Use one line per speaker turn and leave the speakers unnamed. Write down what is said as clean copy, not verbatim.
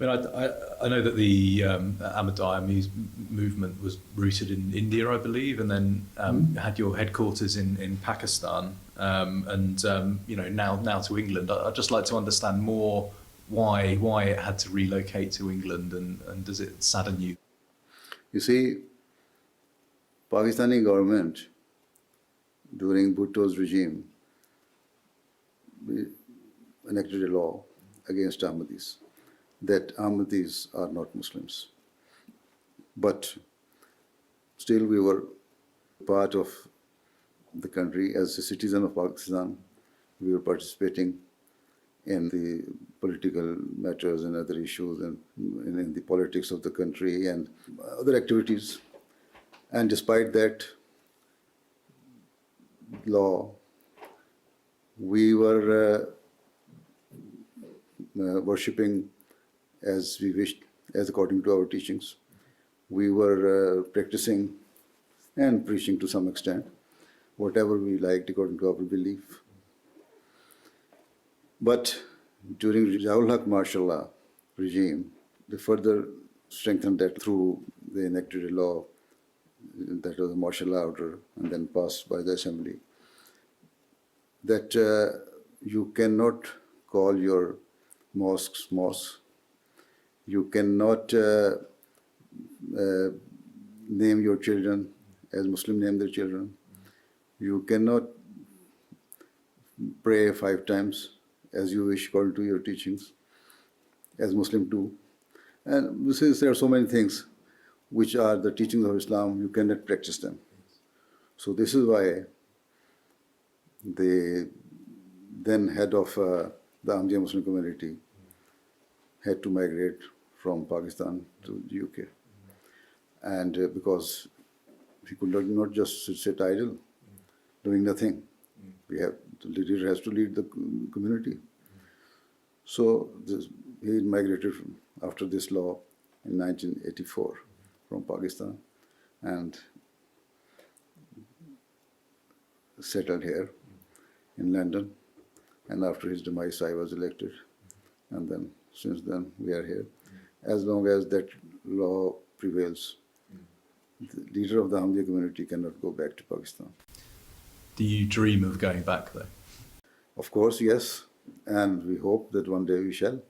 I mean, I know that the Ahmadiyya movement was rooted in India, I believe, and then had your headquarters in Pakistan, and now to England. I'd just like to understand more why it had to relocate to England, and does it sadden you?
You see, Pakistani government during Bhutto's regime enacted a law against Ahmadis, that Ahmadis are not Muslims. But still we were part of the country. As a citizen of Pakistan, we were participating in the political matters and other issues, and in the politics of the country and other activities. And despite that law, we were worshipping as we wished, as according to our teachings. We were practicing and preaching to some extent, whatever we liked according to our belief. But during Ziaul Haq martial law regime, they further strengthened that through they enacted a law that was a martial law order and then passed by the assembly, that you cannot call your mosques. You cannot name your children as Muslim name their children. You cannot pray 5 times as you wish according to your teachings, as Muslim do. And there are so many things which are the teachings of Islam, you cannot practice them. So this is why the then head of the Ahmadiyya Muslim community had to migrate from Pakistan to the UK. And because he could not just sit idle, doing nothing. The leader has to lead the community. So he migrated after this law in 1984 from Pakistan and settled here in London. And after his demise, I was elected. And then, since then, we are here. As long as that law prevails, the leader of the Ahmadiyya community cannot go back to Pakistan.
Do you dream of going back, though?
Of course, yes. And we hope that one day we shall.